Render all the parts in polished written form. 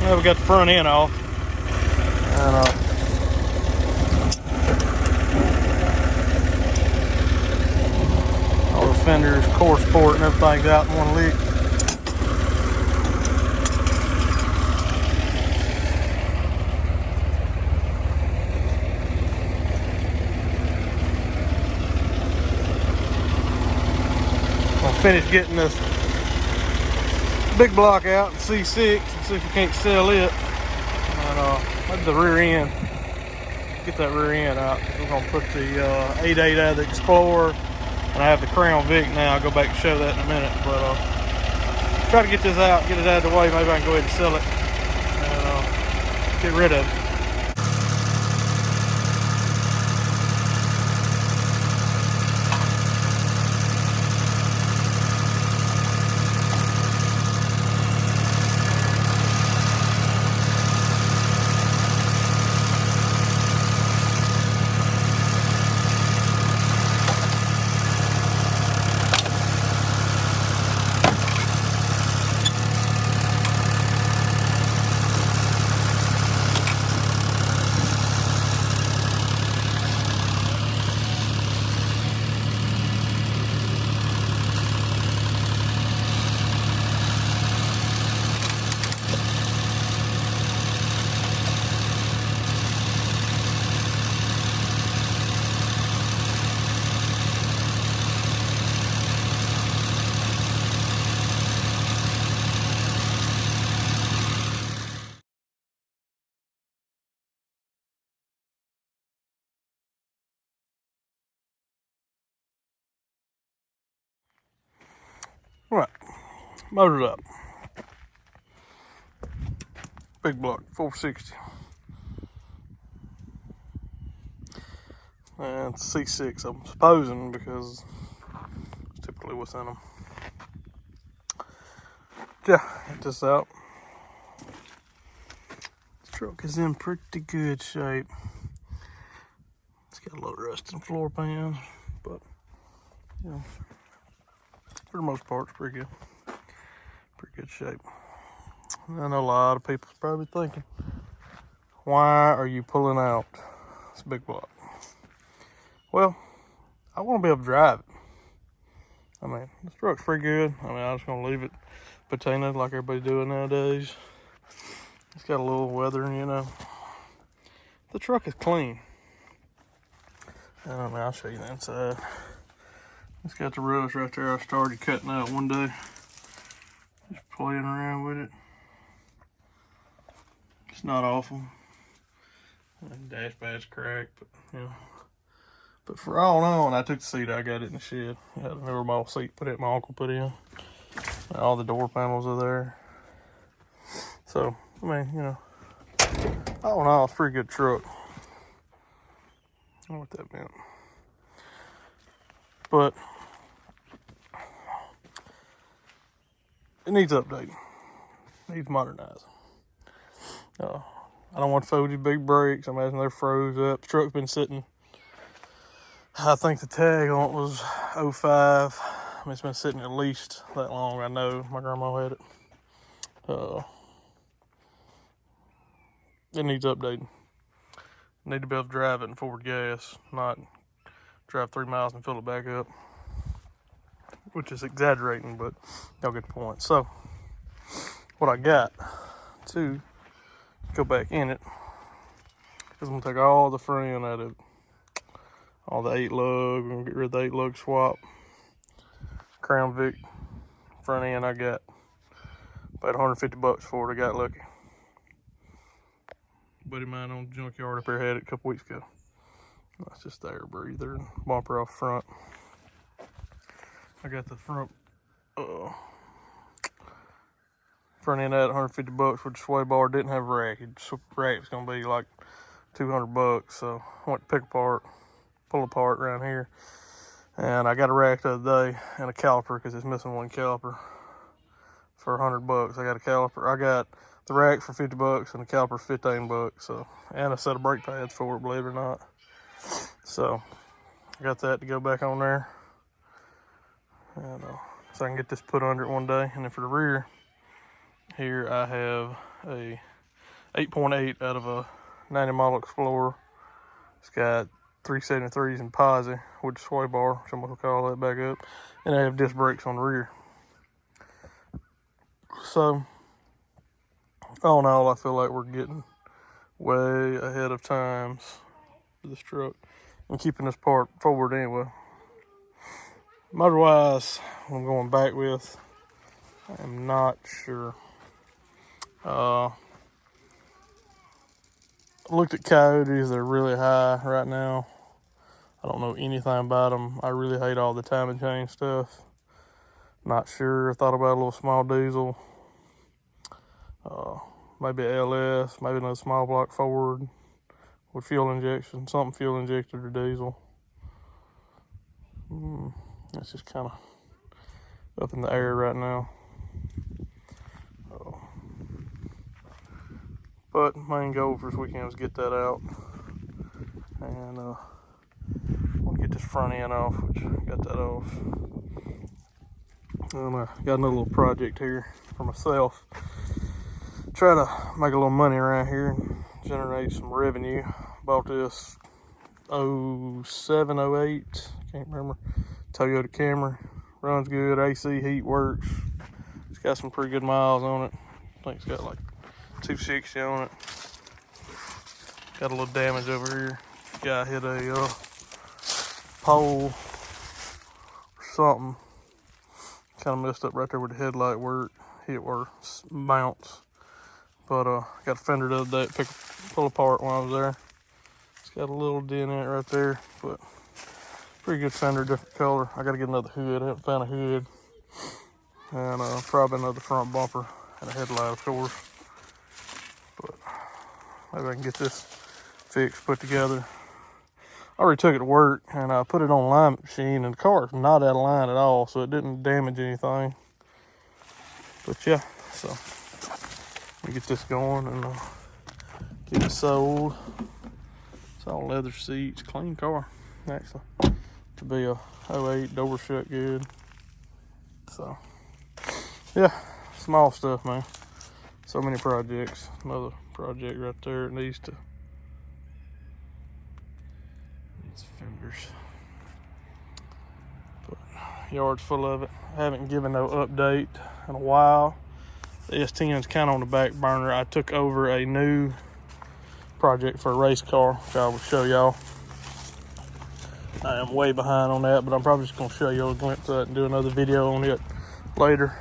Now we got the front end off. And all the fenders, core support, and everything's out in one lick. I'll finish getting this big block out in C6 and see if we can't sell it. And maybe the rear end. Get that rear end out. We're gonna put the 8.8 out of the Explorer, and I have the Crown Vic now. I'll go back and show that in a minute. But try to get this out, get it out of the way. Maybe I can go ahead and sell it and get rid of it. Right, motored up. Big block, 460. And C6, I'm supposing, because it's typically what's in them. Yeah, get this out. This truck is in pretty good shape. It's got a little rust in floor pans, but you know, for the most part, it's pretty good. Pretty good shape. I know a lot of people's probably thinking, why are you pulling out this big block? Well, I want to be able to drive it. I mean, this truck's pretty good. I mean, I'm just going to leave it patina like everybody's doing nowadays. It's got a little weathering, you know. The truck is clean. I mean, I'll show you the inside. It's got the rust right there. I started cutting out one day. Just playing around with it. It's not awful. The dash pad's cracked, but you know. But for all I know, when I took the seat, I got it in the shed. I had a newer model seat put it, my uncle put in. All the door panels are there. So, I mean, you know, all in all, it's a pretty good truck. I don't know what that meant. But it needs updating. It needs modernizing. I don't want to fold these big brakes. I imagine they're froze up. The truck's been sitting, I think the tag on it was 05. I mean, it's been sitting at least that long. I know my grandma had it. It needs updating. Need to be able to drive it in forward gas, not drive 3 miles and fill it back up, which is exaggerating, but y'all get the point. So, what I got to go back in it is I'm gonna take all the front end out of it, all the 8 lug. We're gonna get rid of the 8 lug swap. Crown Vic front end, I got about $150 for it. I got lucky. Buddy of mine on the junkyard up there had it a couple weeks ago. That's just the air breather and bumper off front. I got the front end at $150 with the sway bar. Didn't have a rack. Rack was gonna be like $200. So I went to pull apart around here, and I got a rack the other day and a caliper because it's missing one caliper for $100. I got a caliper. I got the rack for $50 and the caliper for $15. So, and a set of brake pads for it, believe it or not. So I got that to go back on there, and so I can get this put under it one day. And then for the rear here, I have a 8.8 out of a 90 model Explorer. It's got 373s and posi with the sway bar, so I'm gonna call that back up, and I have disc brakes on the rear. So all in all, I feel like we're getting way ahead of times for this truck and keeping this part forward anyway. Motor wise, I'm going back with, I'm not sure. Looked at coyotes, they're really high right now. I don't know anything about them. I really hate all the time and chain stuff. Not sure. Thought about a little small diesel. Maybe a LS, maybe another small block Ford with fuel injection, something fuel injected or diesel. That's just kind of up in the air right now. But main goal for this weekend was get that out. And we'll get this front end off, which got that off. I got another little project here for myself. Try to make a little money around here and generate some revenue. Bought this 07, 08, can't remember, Toyota Camry. Runs good, AC, heat works. It's got some pretty good miles on it. I think it's got like 260 on it. Got a little damage over here. Guy hit a pole or something. Kind of messed up right there with the headlight where it mounts. But got a fender the other day, pull apart when I was there. It's got a little dent in it right there, but pretty good fender, different color. I gotta get another hood. I haven't found a hood. And probably another front bumper and a headlight, of course. But maybe I can get this fixed, put together. I already took it to work and I put it on a alignment machine, and the car's not out of line at all, so it didn't damage anything. But yeah, so we get this going and get it sold. It's all leather seats, clean car, actually. To be a 08, door shut good. So yeah, small stuff, man. So many projects. Another project right there. It needs fingers. But yard's full of it. I haven't given no update in a while. The S10's kind of on the back burner. I took over a new project for a race car, which I will show y'all. I am way behind on that, but I'm probably just gonna show y'all a glimpse of that and do another video on it later.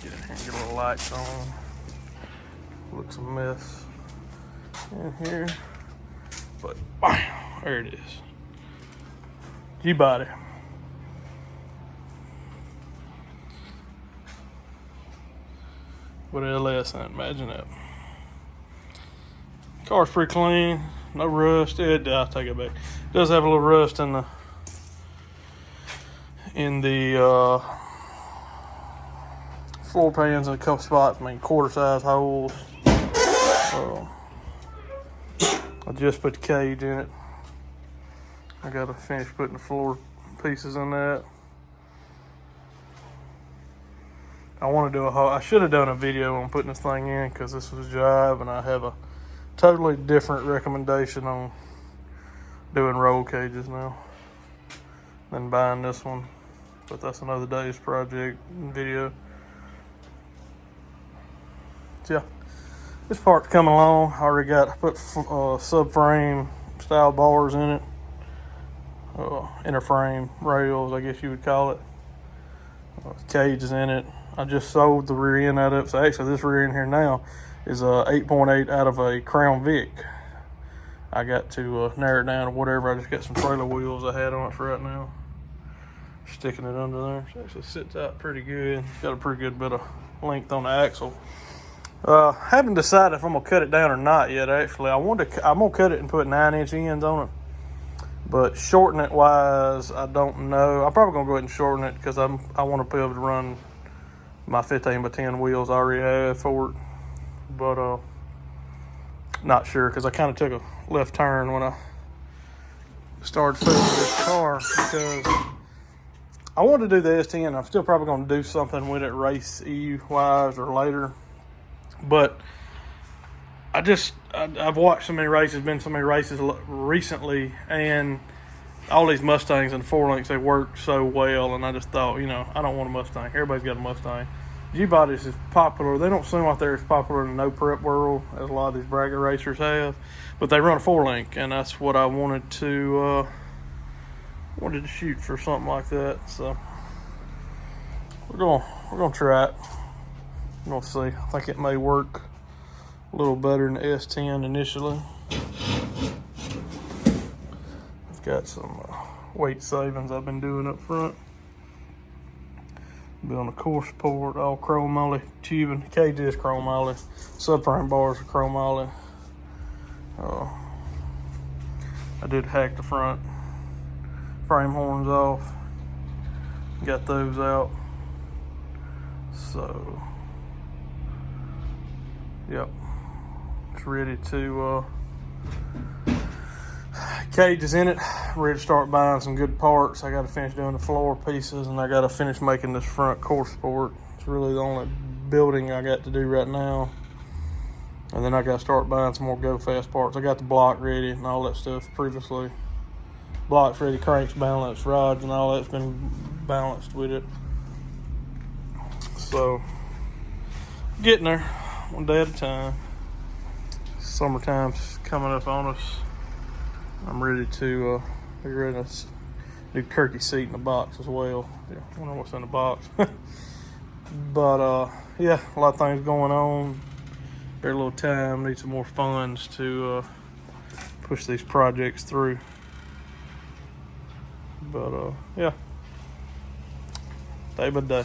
Get in here and get a little lights on. Looks a mess in here, but wow, there it is. G-body. With LS, I imagine that. Car's pretty clean, no rust. I'll take it back. It does have a little rust in the floor pans in a couple spots. I mean, quarter size holes. I just put the cage in it. I gotta finish putting the floor pieces in that. I should have done a video on putting this thing in because this was a job, and I have a totally different recommendation on doing roll cages now than buying this one. But that's another day's project and video. So yeah, this part's coming along. I already put subframe style bars in it. Inner frame rails, I guess you would call it. Cage is in it. I just sold the rear end out of it. So actually this rear end here now is a 8.8 out of a Crown Vic. I got to narrow it down to whatever. I just got some trailer wheels I had on it for right now. Sticking it under there. So it actually sits out pretty good. Got a pretty good bit of length on the axle. Haven't decided if I'm gonna cut it down or not yet. Actually, I'm gonna cut it and put 9-inch ends on it. But shorten it wise, I don't know. I'm probably gonna go ahead and shorten it because I want to be able to run my 15x10 wheels I already have for it. But not sure because I kind of took a left turn when I started fooling with this car because I wanted to do the S10. I'm still probably going to do something with it race-wise or later. But I've watched so many races, been so many races recently, and all these Mustangs and 4-links, they work so well, and I just thought, you know, I don't want a Mustang. Everybody's got a Mustang. G-bodies is popular. They don't seem like they're as popular in the no-prep world as a lot of these bracket racers have, but they run a 4-link, and that's what I wanted to shoot for, something like that. So we're gonna try it. We'll see. I think it may work a little better than the S10 initially. I've got some weight savings I've been doing up front. Building a core support, all chrome moly tubing. The cage is chrome moly. Subframe bars are chrome moly. I did hack the front frame horns off. Got those out. So, yep. It's ready to, cage is in it. Ready to start buying some good parts. I got to finish doing the floor pieces, and I got to finish making this front core support. It's really the only building I got to do right now. And then I got to start buying some more go fast parts. I got the block ready and all that stuff previously. Blocks ready, cranks balanced, rods and all that's been balanced with it. So, getting there, one day at a time. Summertime's coming up on us. I'm ready to be ready to do turkey seat in the box as well. Yeah, I don't know what's in the box. But yeah, a lot of things going on. Very little time, need some more funds to push these projects through. But yeah, day by day.